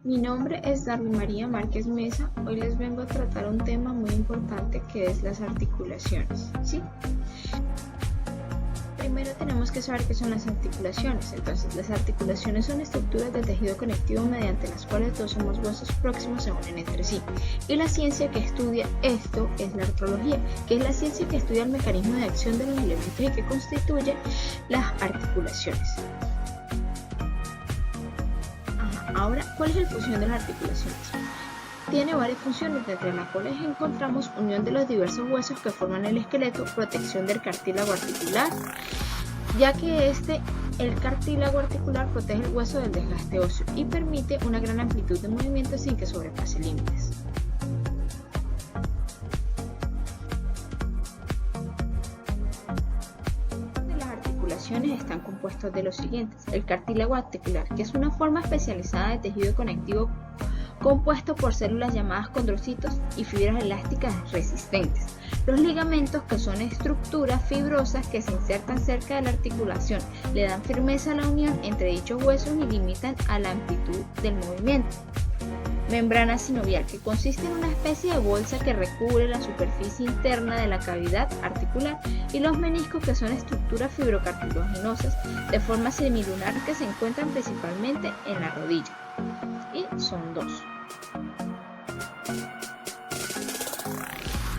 Mi nombre es Darly María Márquez Mesa. Hoy les vengo a tratar un tema muy importante que es las articulaciones, ¿sí? Primero tenemos que saber qué son las articulaciones. Entonces, las articulaciones son estructuras de tejido conectivo mediante las cuales dos o más huesos próximos se unen entre sí. Y la ciencia que estudia esto es la artrología, que es la ciencia que estudia el mecanismo de acción de los elementos y que constituye las articulaciones. Ahora, ¿cuál es la función de las articulaciones? Tiene varias funciones, entre las cuales encontramos unión de los diversos huesos que forman el esqueleto, protección del cartílago articular, ya que el cartílago articular protege el hueso del desgaste óseo y permite una gran amplitud de movimiento sin que sobrepase límites. Están compuestos de los siguientes: el cartílago articular, que es una forma especializada de tejido conectivo compuesto por células llamadas condrocitos y fibras elásticas resistentes. Los ligamentos, que son estructuras fibrosas que se insertan cerca de la articulación, le dan firmeza a la unión entre dichos huesos y limitan a la amplitud del movimiento. Membrana sinovial, que consiste en una especie de bolsa que recubre la superficie interna de la cavidad articular, y los meniscos, que son estructuras fibrocartilaginosas de forma semilunar que se encuentran principalmente en la rodilla, y son dos.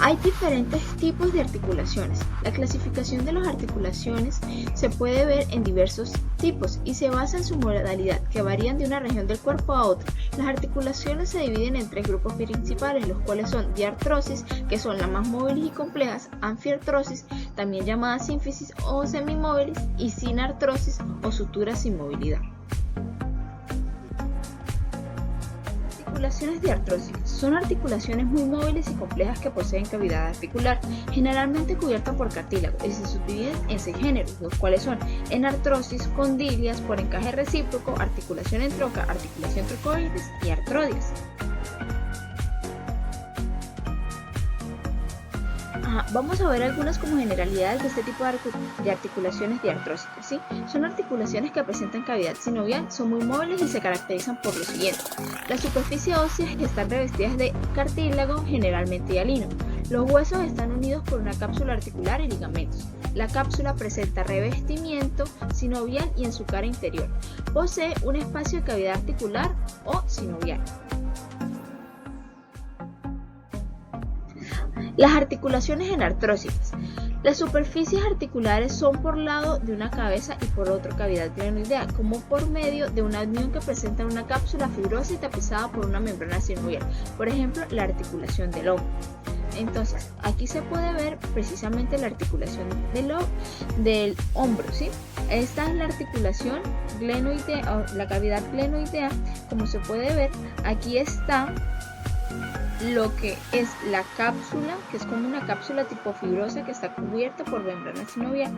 Hay diferentes tipos de articulaciones. La clasificación de las articulaciones se puede ver en diversos tipos y se basa en su modalidad, que varían de una región del cuerpo a otra. Las articulaciones se dividen en tres grupos principales, los cuales son diartrosis, que son las más móviles y complejas, anfiartrosis, también llamadas sínfisis o semimóviles, y sinartrosis o suturas sin movilidad. Articulaciones diartrósicas son articulaciones muy móviles y complejas que poseen cavidad articular, generalmente cubierta por cartílago, y se subdividen en 6 géneros, los cuales son enartrosis, condilias, por encaje recíproco, articulación en troca, articulación trocoides y artrodias. Vamos a ver algunas como generalidades de este tipo de articulaciones diartrósicas, ¿sí? Son articulaciones que presentan cavidad sinovial, son muy móviles y se caracterizan por lo siguiente: la superficie ósea están revestidas de cartílago, generalmente hialino. Los huesos están unidos por una cápsula articular y ligamentos. La cápsula presenta revestimiento sinovial y en su cara interior posee un espacio de cavidad articular o sinovial. Las articulaciones enartrósicas. Las superficies articulares son por lado de una cabeza y por otro cavidad glenoidea, como por medio de una unión que presenta una cápsula fibrosa y tapizada por una membrana sinovial, por ejemplo, la articulación del hombro. Entonces, aquí se puede ver precisamente la articulación del hombro, ¿sí? Esta es la articulación glenoidea, la cavidad glenoidea. Como se puede ver, aquí está lo que es la cápsula, que es como una cápsula tipo fibrosa que está cubierta por membrana sinovial.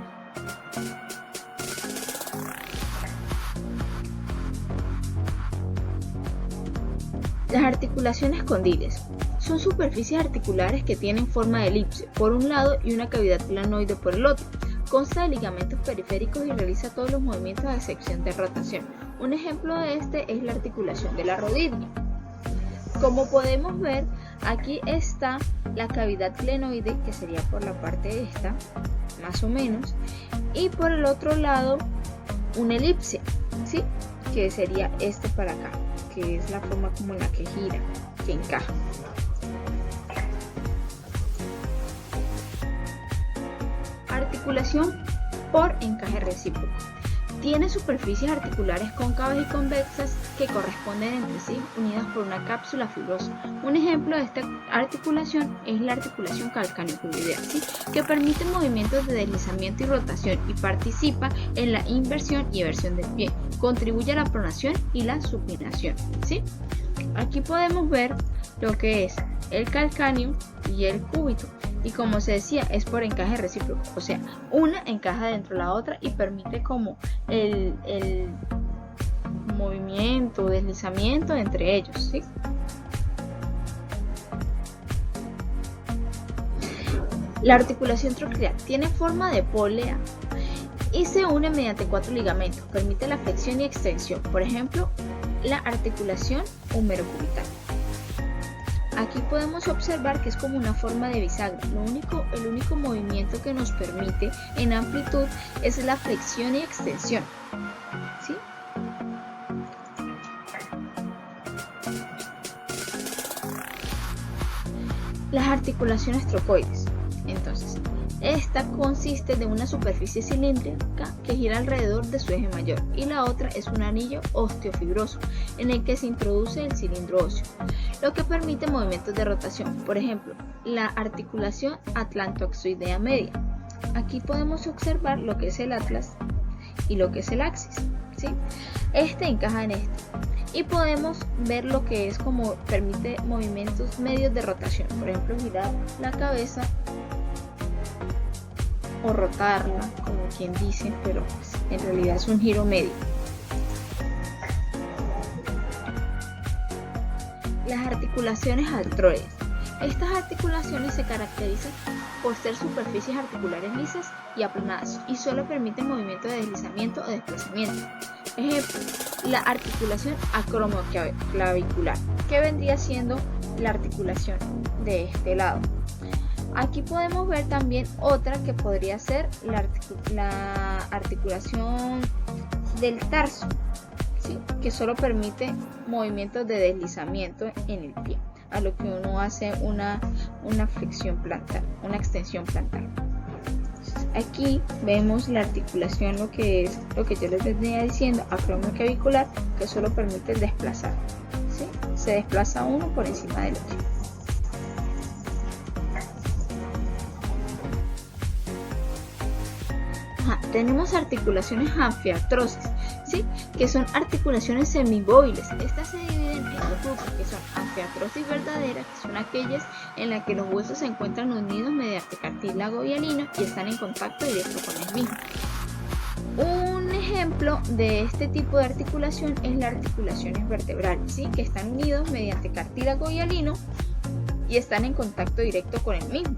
Las articulaciones condilias son superficies articulares que tienen forma de elipse por un lado y una cavidad glenoide por el otro. Consta de ligamentos periféricos y realiza todos los movimientos a excepción de rotación. Un ejemplo de este es la articulación de la rodilla. Como podemos ver, aquí está la cavidad glenoide, que sería por la parte esta, más o menos, y por el otro lado una elipse, ¿sí? Que sería este para acá, que es la forma como en la que gira, que encaja. Articulación por encaje recíproco. Tiene superficies articulares cóncavas y convexas que corresponden entre sí, unidas por una cápsula fibrosa. Un ejemplo de esta articulación es la articulación calcáneo-cuboidea, ¿sí? Que permite movimientos de deslizamiento y rotación y participa en la inversión y eversión del pie. Contribuye a la pronación y la supinación, ¿sí? Aquí podemos ver lo que es el calcáneo y el cúbito. Y como se decía, es por encaje recíproco, o sea, una encaja dentro de la otra y permite como el movimiento, deslizamiento entre ellos, ¿sí? La articulación troqueal tiene forma de polea y se une mediante 4 ligamentos, permite la flexión y extensión. Por ejemplo, la articulación húmero-cubital. Aquí podemos observar que es como una forma de bisagra. El único movimiento que nos permite en amplitud es la flexión y extensión, ¿sí? Las articulaciones trocoides. Entonces, esta consiste de una superficie cilíndrica que gira alrededor de su eje mayor y la otra es un anillo osteofibroso en el que se introduce el cilindro óseo, lo que permite movimientos de rotación. Por ejemplo, la articulación atlantoaxoidea media. Aquí podemos observar lo que es el atlas y lo que es el axis, ¿sí? Este encaja en este. Y podemos ver lo que es como permite movimientos medios de rotación, por ejemplo girar la cabeza o rotarla, como quien dice, pero pues, en realidad es un giro medio. Las articulaciones artroides. Estas articulaciones se caracterizan por ser superficies articulares lisas y aplanadas y solo permiten movimiento de deslizamiento o desplazamiento. Ejemplo, la articulación acromioclavicular, que vendría siendo la articulación de este lado. Aquí podemos ver también otra que podría ser la articulación del tarso, ¿sí? Que solo permite movimientos de deslizamiento en el pie, a lo que uno hace una flexión plantar, una extensión plantar. Aquí vemos la articulación, lo que yo les venía diciendo, acromioclavicular, que solo permite desplazar, ¿sí? Se desplaza uno por encima del otro. Tenemos articulaciones anfiartrosis, ¿sí? Que son articulaciones semimóviles. Estas se dividen en dos grupos, que son anfiartrosis verdadera, que son aquellas en las que los huesos se encuentran unidos mediante cartílago hialino y están en contacto directo con el mismo. Un ejemplo de este tipo de articulación es las articulaciones vertebrales, ¿sí? Que están unidos mediante cartílago hialino y están en contacto directo con el mismo.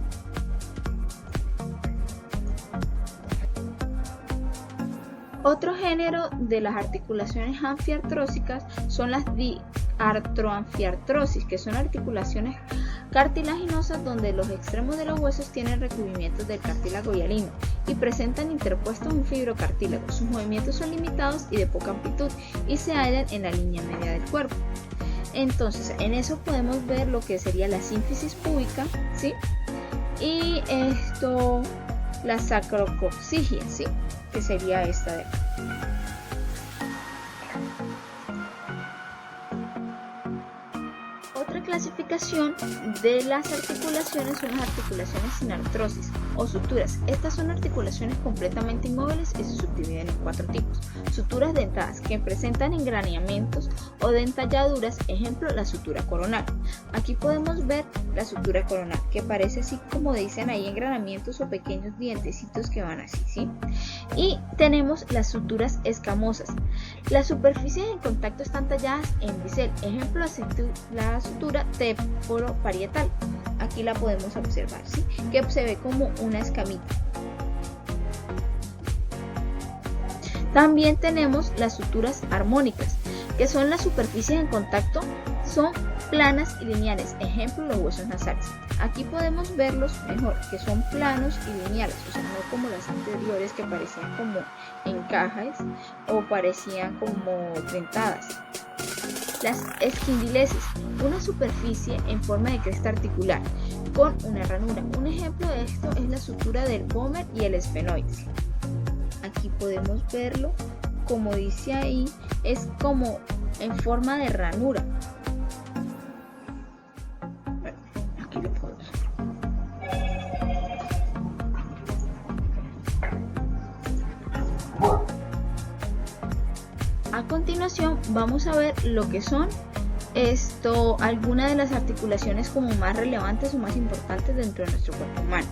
Otro género de las articulaciones anfiartrósicas son las diartroanfiartrosis, que son articulaciones cartilaginosas donde los extremos de los huesos tienen recubrimientos del cartílago hialino y presentan interpuestos un fibrocartílago. Sus movimientos son limitados y de poca amplitud y se hallan en la línea media del cuerpo. Entonces, en eso podemos ver lo que sería la sínfisis púbica, ¿sí? Y la sacrococcygia, ¿sí? Que sería esta de acá. Otra clasificación de las articulaciones son las articulaciones sin artrosis o suturas. Estas son articulaciones completamente inmóviles y se subdividen en 4 tipos. Suturas dentadas que presentan engraneamientos o dentalladuras, ejemplo la sutura coronal. Aquí podemos ver la sutura coronal, que parece así como dicen ahí, engranamientos o pequeños dientecitos que van así, ¿sí? Y tenemos las suturas escamosas. Las superficies en contacto están talladas en bisel, ejemplo la sutura temporoparietal. Aquí la podemos observar, ¿sí? Que se ve como una escamita. También tenemos las suturas armónicas, que son las superficies en contacto, son planas y lineales, ejemplo los huesos nasales. Aquí podemos verlos mejor, que son planos y lineales, o sea, no como las anteriores que parecían como encajes o parecían como dentadas. Las esquindilesis, una superficie en forma de cresta articular con una ranura. Un ejemplo de esto es la sutura del pómer y el esfenoides. Aquí podemos verlo, como dice ahí, es como en forma de ranura. Aquí lo puedo ver. A continuación vamos a ver lo que son algunas de las articulaciones como más relevantes o más importantes dentro de nuestro cuerpo humano.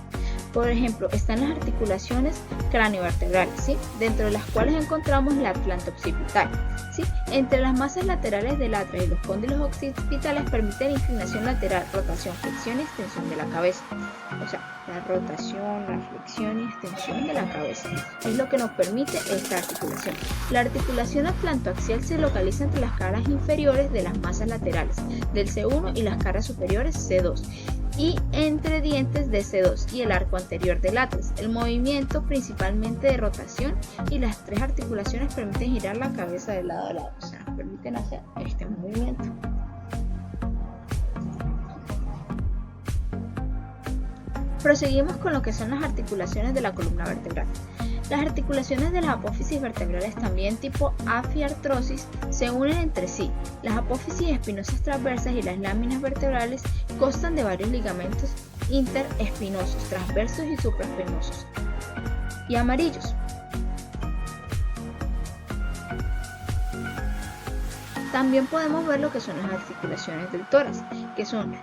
Por ejemplo, están las articulaciones craneovertebrales, ¿sí? Dentro de las cuales encontramos la planta occipital, ¿sí? Entre las masas laterales del atrio y los cóndilos occipitales permiten inclinación lateral, rotación, flexión y extensión de la cabeza. O sea, la rotación, la flexión y extensión de la cabeza es lo que nos permite esta articulación. La articulación atlantoaxial se localiza entre las caras inferiores de las masas laterales del C1 y las caras superiores C2 y entre dientes de C2 y el arco anterior del atlas. El movimiento principalmente de rotación y las tres articulaciones permiten girar la cabeza de lado a lado, o sea, nos permiten hacer este movimiento. Proseguimos con lo que son las articulaciones de la columna vertebral. Las articulaciones de las apófisis vertebrales, también tipo afiartrosis, se unen entre sí. Las apófisis espinosas transversas y las láminas vertebrales constan de varios ligamentos interespinosos, transversos y supraespinosos y amarillos. También podemos ver lo que son las articulaciones del tórax, que son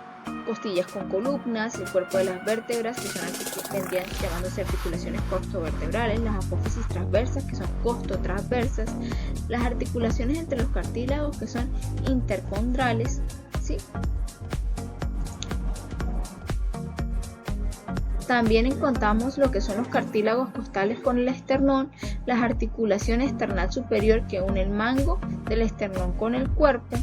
costillas con columnas, el cuerpo de las vértebras, que son vendrían llamándose articulaciones costovertebrales, las apófisis transversas, que son costotransversas, las articulaciones entre los cartílagos, que son intercondrales, ¿sí? También encontramos lo que son los cartílagos costales con el esternón, las articulaciones esternal superior que une el mango del esternón con el cuerpo,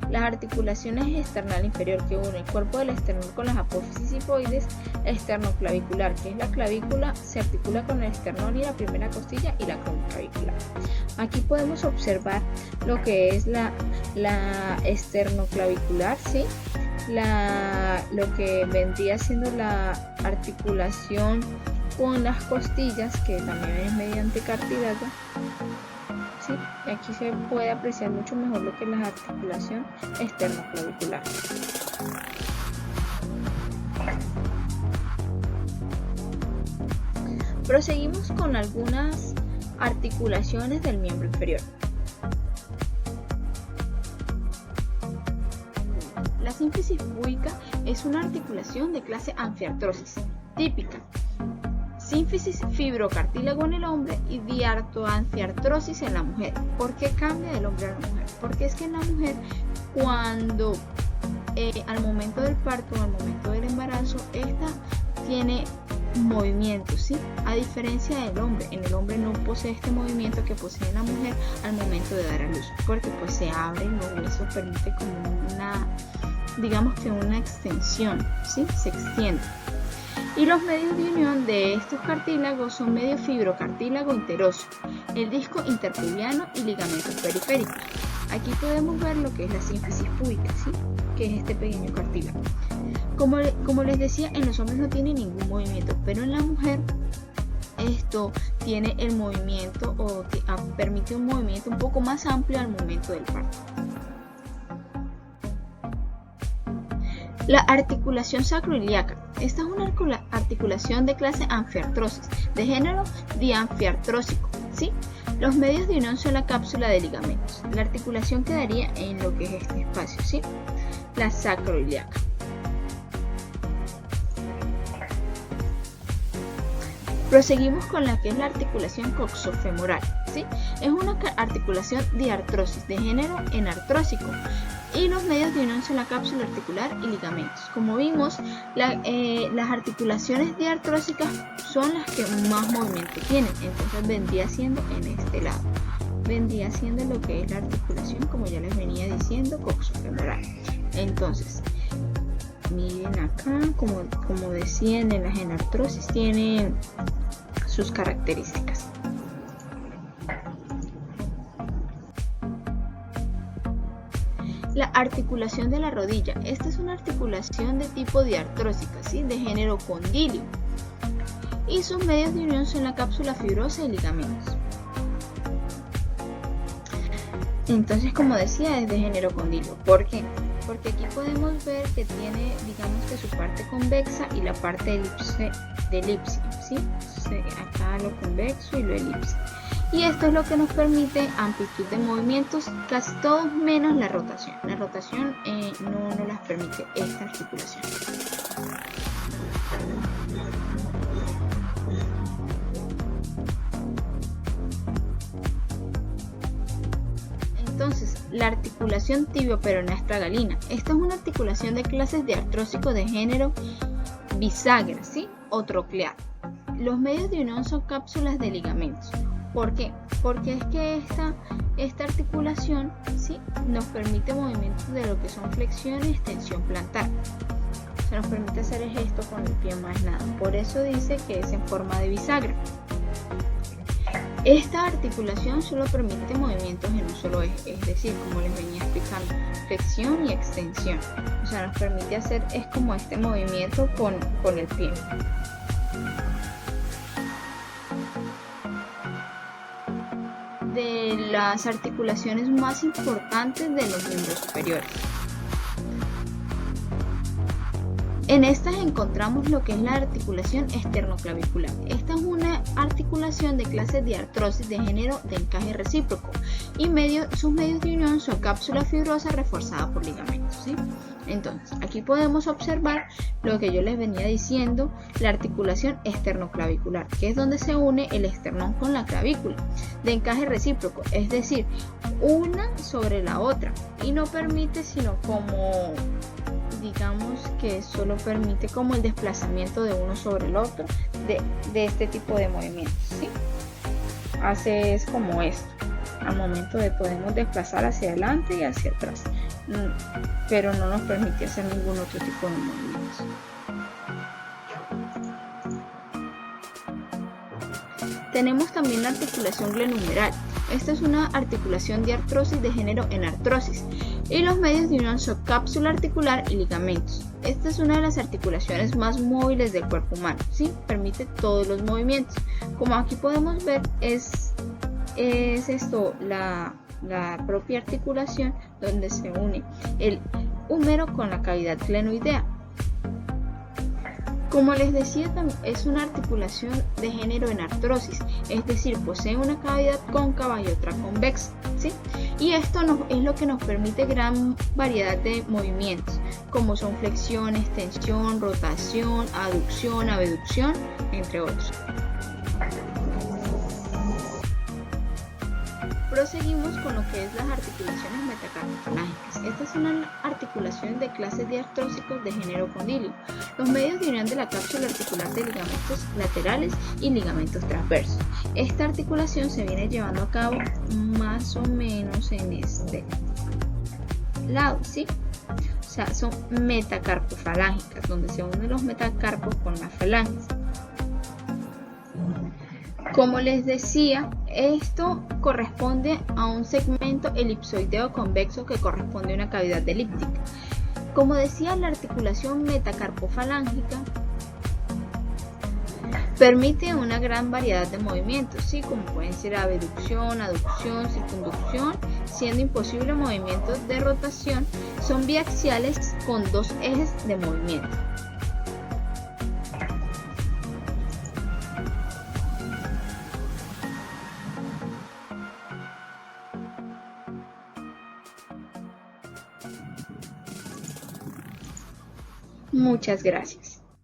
las articulaciones esternal inferior que une el cuerpo del esternón con las apófisis hipoides, esternoclavicular, que es la clavícula, se articula con el esternón y la primera costilla y la clavícula. Aquí podemos observar lo que es la esternoclavicular, ¿sí? Lo que vendría siendo la articulación con las costillas, que también es mediante cartílago, ¿sí? Y aquí se puede apreciar mucho mejor lo que es la articulación esternoclavicular. Proseguimos con algunas articulaciones del miembro inferior. La sínfisis púbica es una articulación de clase anfiartrosis típica. Sínfisis fibrocartílago en el hombre y diartoanfiartrosis en la mujer. ¿Por qué cambia del hombre a la mujer? Porque es que en la mujer, cuando al momento del parto o al momento del embarazo, esta tiene movimiento, ¿sí? A diferencia del hombre, en el hombre no posee este movimiento que posee la mujer al momento de dar a luz, porque pues se abren los huesos, permite como una, digamos que una extensión, ¿sí? Se extiende. Y los medios de unión de estos cartílagos son medio fibrocartílago interoso, el disco interpubiano y ligamentos periféricos. Aquí podemos ver lo que es la sínfisis púbica, ¿sí? Que es este pequeño cartílago. Como les decía, en los hombres no tiene ningún movimiento, pero en la mujer esto tiene el movimiento o permite un movimiento un poco más amplio al momento del parto. La articulación sacroiliaca. Esta es una articulación de clase anfiartrosis, de género dianfiartrósico, ¿sí? Los medios de unión son la cápsula de ligamentos. La articulación quedaría en lo que es este espacio, ¿sí? La sacroiliaca. Proseguimos con la que es la articulación coxofemoral, ¿sí? Es una articulación diartrosis, de género enartrósico. Y los medios de unión son la cápsula articular y ligamentos. Como vimos, las articulaciones diartrósicas son las que más movimiento tienen, entonces vendría siendo en este lado. Vendría siendo lo que es la articulación, como ya les venía diciendo, coxofemoral. Entonces, miren acá, como decían en las enartrosis, tienen sus características. La articulación de la rodilla. Esta es una articulación de tipo diartrósica, ¿sí? De género condilio. Y sus medios de unión son la cápsula fibrosa y ligamentos. Entonces, como decía, es de género condilio. ¿Por qué? Porque aquí podemos ver que tiene, digamos que su parte convexa y la parte de elipse, ¿sí? Acá lo convexo y lo elipse. Y esto es lo que nos permite amplitud de movimientos, casi todos menos la rotación. La rotación no las permite esta articulación. la articulación tibio-peronea astragalina. Esta es una articulación de clases de artrósico de género bisagra, ¿sí? O troclear. Los medios de unión son cápsulas de ligamentos. ¿Por qué? Porque es que esta articulación, ¿sí?, nos permite movimientos de lo que son flexión y extensión plantar. Se nos permite hacer el gesto con el pie más nada. Por eso dice que es en forma de bisagra. Esta articulación solo permite movimientos en un solo eje, es decir, como les venía explicando, flexión y extensión. O sea, nos permite hacer es como este movimiento con el pie. De las articulaciones más importantes de los miembros superiores. En estas encontramos lo que es la articulación esternoclavicular. Esta es una articulación de clase de artrosis de género de encaje recíproco y sus medios de unión son cápsula fibrosa reforzada por ligamentos, ¿sí? Entonces, aquí podemos observar lo que yo les venía diciendo, la articulación esternoclavicular, que es donde se une el esternón con la clavícula, de encaje recíproco, es decir, una sobre la otra, y no permite sino como, digamos que solo permite como el desplazamiento de uno sobre el otro de este tipo de movimientos, ¿sí? Es como esto, al momento de podemos desplazar hacia adelante y hacia atrás, pero no nos permite hacer ningún otro tipo de movimientos. Tenemos también la articulación glenumeral. Esta es una articulación de artrosis de género en artrosis y los medios de unión son cápsula articular y ligamentos. Esta es una de las articulaciones más móviles del cuerpo humano, ¿sí? Permite todos los movimientos. Como aquí podemos ver, es esto la propia articulación donde se une el húmero con la cavidad glenoidea. Como les decía, es una articulación de género en artrosis, es decir, posee una cavidad cóncava y otra convexa, ¿sí? Y esto es lo que nos permite gran variedad de movimientos, como son flexión, extensión, rotación, aducción, abducción, entre otros. Proseguimos con lo que es las articulaciones metacarpofalángicas. Esta es una articulación de clases de artrósicos de género condílico. Los medios de unión de la cápsula articular de ligamentos laterales y ligamentos transversos. Esta articulación se viene llevando a cabo más o menos en este lado, ¿sí? O sea, son metacarpofalángicas, donde se unen los metacarpos con las falanges. Como les decía, esto corresponde a un segmento elipsoideo convexo que corresponde a una cavidad elíptica. Como decía, la articulación metacarpofalángica permite una gran variedad de movimientos, ¿sí? Como pueden ser abducción, aducción, circunducción, siendo imposible movimientos de rotación. Son biaxiales con dos ejes de movimiento. Muchas gracias.